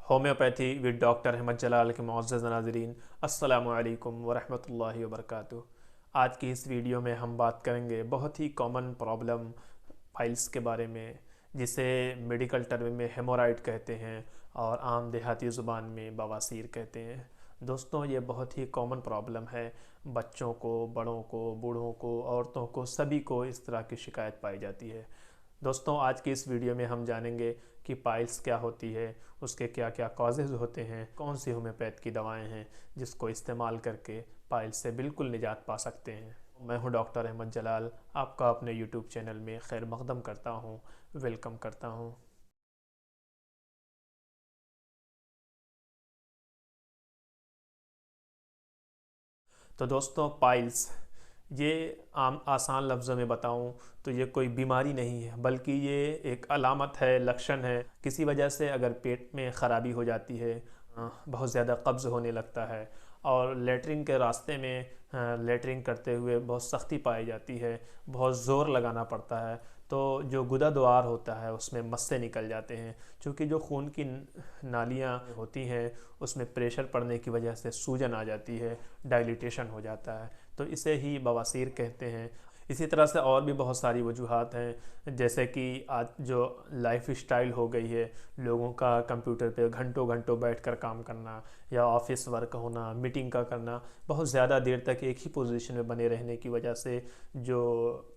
Homeopathy with doctor Ahmad जलाल के मुअज़्ज़ज़ नाज़रीन, अस्सलामु अलैकुम वरहमतुल्लाहि वबरकातुहू। आज की इस वीडियो में हम बात करेंगे बहुत ही कॉमन प्रॉब्लम पाइल्स के बारे में, जिसे मेडिकल टर्म में हेमोराइड कहते हैं और आम देहाती ज़ुबान में बवासीर कहते हैं। दोस्तों, ये बहुत ही कॉमन प्रॉब्लम है। बच्चों को, बड़ों को, बूढ़ों को, औरतों को, सभी को इस तरह की शिकायत पाई जाती है। दोस्तों, आज की इस वीडियो में हम जानेंगे कि पाइल्स क्या होती है, उसके क्या क्या कॉजेज़ होते हैं, कौन सी होम्योपैथ की दवाएं हैं जिसको इस्तेमाल करके पाइल्स से बिल्कुल निजात पा सकते हैं। मैं हूं डॉक्टर अहमद जलाल, आपका अपने यूट्यूब चैनल में खैर मकदम करता हूं, वेलकम करता हूं। तो दोस्तों, पाइल्स ये आम आसान लफ्ज़ों में बताऊं तो ये कोई बीमारी नहीं है, बल्कि ये एक अलामत है, लक्षण है। किसी वजह से अगर पेट में ख़राबी हो जाती है, बहुत ज़्यादा कब्ज़ होने लगता है और लेटरिन के रास्ते में लेटरिन करते हुए बहुत सख्ती पाई जाती है, बहुत ज़ोर लगाना पड़ता है, तो जो गुदा द्वार होता है उसमें मस्से निकल जाते हैं। क्योंकि जो खून की नालियाँ होती हैं उसमें प्रेशर पड़ने की वजह से सूजन आ जाती है, डायलिटेशन हो जाता है, तो इसे ही बवासीर कहते हैं। इसी तरह से और भी बहुत सारी वजूहात हैं, जैसे कि आज जो लाइफ स्टाइल हो गई है, लोगों का कंप्यूटर पे घंटों घंटों बैठकर काम करना या ऑफिस वर्क होना, मीटिंग का करना, बहुत ज़्यादा देर तक एक ही पोजीशन में बने रहने की वजह से जो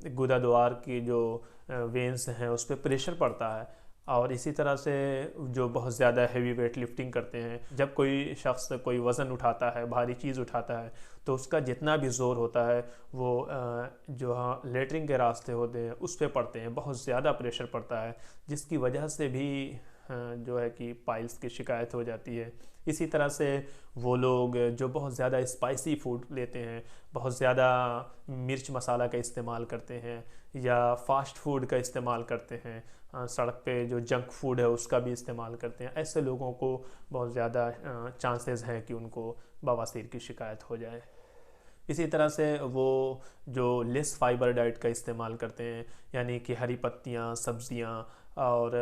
गुदा द्वार की जो वेंस हैं उस पर प्रेशर पड़ता है। और इसी तरह से जो बहुत ज़्यादा हैवी वेट लिफ्टिंग करते हैं, जब कोई शख्स कोई वज़न उठाता है, भारी चीज़ उठाता है, तो उसका जितना भी ज़ोर होता है वो जो हाँ लेटरिन के रास्ते होते हैं उस पर पड़ते हैं, बहुत ज़्यादा प्रेशर पड़ता है, जिसकी वजह से भी जो है कि पाइल्स की शिकायत हो जाती है। इसी तरह से वो लोग जो बहुत ज़्यादा स्पाइसी फूड लेते हैं, बहुत ज़्यादा मिर्च मसाला का इस्तेमाल करते हैं या फास्ट फूड का इस्तेमाल करते हैं, सड़क पे जो जंक फूड है उसका भी इस्तेमाल करते हैं, ऐसे लोगों को बहुत ज़्यादा चांसेस हैं कि उनको बवासीर की शिकायत हो जाए। इसी तरह से वो जो लेस फाइबर डाइट का इस्तेमाल करते हैं, यानी कि हरी पत्तियाँ, सब्जियाँ और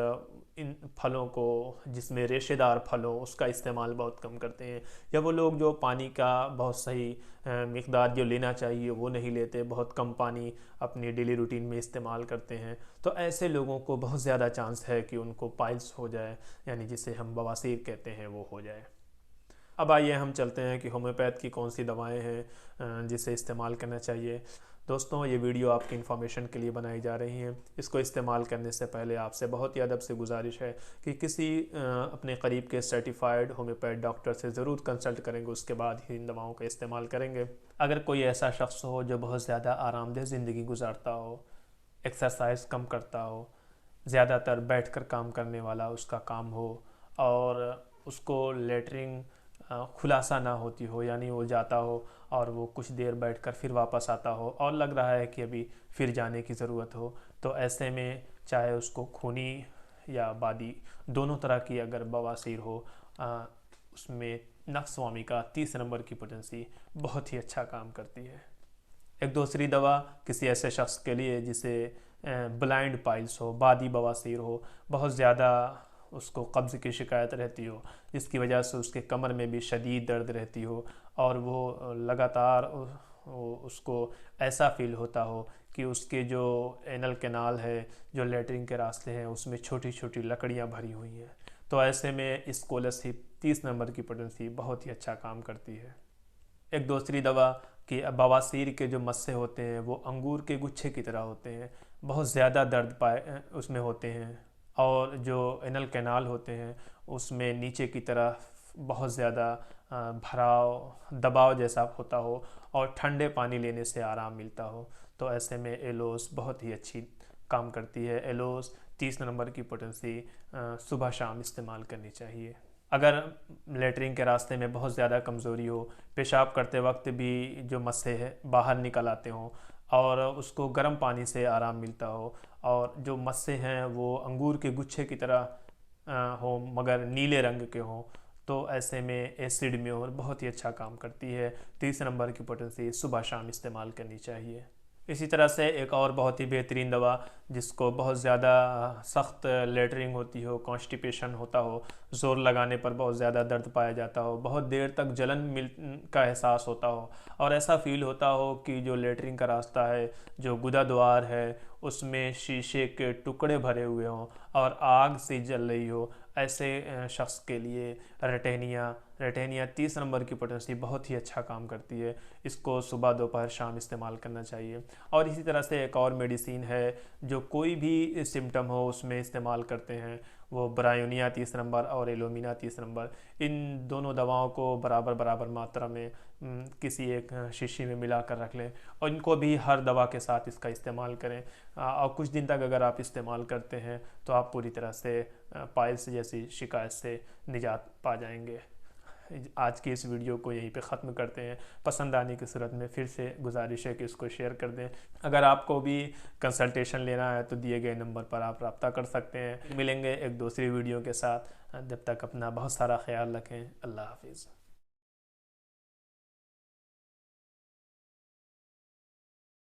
इन फलों को, जिसमें रेशेदार फल हो, उसका इस्तेमाल बहुत कम करते हैं। या वो लोग जो पानी का बहुत सही मिकदार जो लेना चाहिए वो नहीं लेते, बहुत कम पानी अपनी डेली रूटीन में इस्तेमाल करते हैं, तो ऐसे लोगों को बहुत ज़्यादा चांस है कि उनको पाइल्स हो जाए, यानी जिसे हम बवासीर कहते हैं, वो हो जाए। अब आइए हम चलते हैं कि होम्योपैथ की कौन सी दवाएं हैं जिसे इस्तेमाल करना चाहिए। दोस्तों, ये वीडियो आपकी इन्फॉर्मेशन के लिए बनाई जा रही हैं। इसको इस्तेमाल करने से पहले आपसे बहुत ही अदब से गुजारिश है कि किसी अपने करीब के सर्टिफाइड होम्योपैथ डॉक्टर से ज़रूर कंसल्ट करेंगे, उसके बाद ही इन दवाओं का इस्तेमाल करेंगे। अगर कोई ऐसा शख्स हो जो बहुत ज़्यादा आरामदेह ज़िंदगी गुजारता हो, एक्सरसाइज कम करता हो, ज़्यादातर बैठकर काम करने वाला उसका काम हो और उसको लेटरिन खुलासा ना होती हो, यानी वो जाता हो और वो कुछ देर बैठकर फिर वापस आता हो और लग रहा है कि अभी फिर जाने की ज़रूरत हो, तो ऐसे में चाहे उसको खूनी या बादी दोनों तरह की अगर बवासीर हो, उसमें नक्स्वामी का 30 नंबर की पोटेंसी बहुत ही अच्छा काम करती है। एक दूसरी दवा किसी ऐसे शख्स के लिए जिसे ब्लाइंड पाइल्स हो, बादी बवासीर हो, बहुत ज़्यादा उसको कब्ज़ की शिकायत रहती हो, जिसकी वजह से उसके कमर में भी शदीद दर्द रहती हो और वो लगातार उसको ऐसा फील होता हो कि उसके जो एनल कैनाल है, जो लेटरिन के रास्ते हैं, उसमें छोटी छोटी लकड़ियाँ भरी हुई हैं, तो ऐसे में स्कोलरशिप 30 नंबर की पोटेंसी बहुत ही अच्छा काम करती है। एक दूसरी दवा कि बवासीर के जो मस्से होते हैं वो अंगूर के गुच्छे की तरह होते हैं, बहुत ज़्यादा दर्द पाए उसमें होते हैं, और जो एनल कैनाल होते हैं उसमें नीचे की तरफ बहुत ज़्यादा भराव, दबाव जैसा होता हो और ठंडे पानी लेने से आराम मिलता हो, तो ऐसे में एलोस बहुत ही अच्छी काम करती है। एलोस 30 नंबर की पोटेंसी सुबह शाम इस्तेमाल करनी चाहिए। अगर लेटरिन के रास्ते में बहुत ज़्यादा कमज़ोरी हो, पेशाब करते वक्त भी जो मस्से हैं बाहर निकल आते हों और उसको गर्म पानी से आराम मिलता हो, और जो मस्से हैं वो अंगूर के गुच्छे की तरह हो मगर नीले रंग के हों, तो ऐसे में एसिड में और बहुत ही अच्छा काम करती है। 30 नंबर की पोटेंसी सुबह शाम इस्तेमाल करनी चाहिए। इसी तरह से एक और बहुत ही बेहतरीन दवा, जिसको बहुत ज़्यादा सख्त लेटरिंग होती हो, कॉन्स्टिपेशन होता हो, ज़ोर लगाने पर बहुत ज़्यादा दर्द पाया जाता हो, बहुत देर तक जलन मिल का एहसास होता हो, और ऐसा फील होता हो कि जो लेटरिंग का रास्ता है, जो गुदा द्वार है, उसमें शीशे के टुकड़े भरे हुए हों और आग से जल रही हो, ऐसे शख्स के लिए रेटेनिया 30 नंबर की पोटेंसी बहुत ही अच्छा काम करती है। इसको सुबह दोपहर शाम इस्तेमाल करना चाहिए। और इसी तरह से एक और मेडिसिन है जो कोई भी सिम्टम हो उसमें इस्तेमाल करते हैं, वो ब्रायोनिया 30 नंबर और एलोमिना 30 नंबर। इन दोनों दवाओं को बराबर बराबर मात्रा में किसी एक शीशी में मिला कर रख लें और इनको भी हर दवा के साथ इसका इस्तेमाल करें। और कुछ दिन तक अगर आप इस्तेमाल करते हैं तो आप पूरी तरह से पाइल्स जैसी शिकायत से निजात पा जाएंगे। आज की इस वीडियो को यहीं पे ख़त्म करते हैं। पसंद आने की सूरत में फिर से गुजारिश है कि इसको शेयर कर दें। अगर आपको भी कंसल्टेशन लेना है तो दिए गए नंबर पर आप रब्ता कर सकते हैं। मिलेंगे एक दूसरी वीडियो के साथ। जब तक अपना बहुत सारा ख्याल रखें। अल्लाह हाफिज़।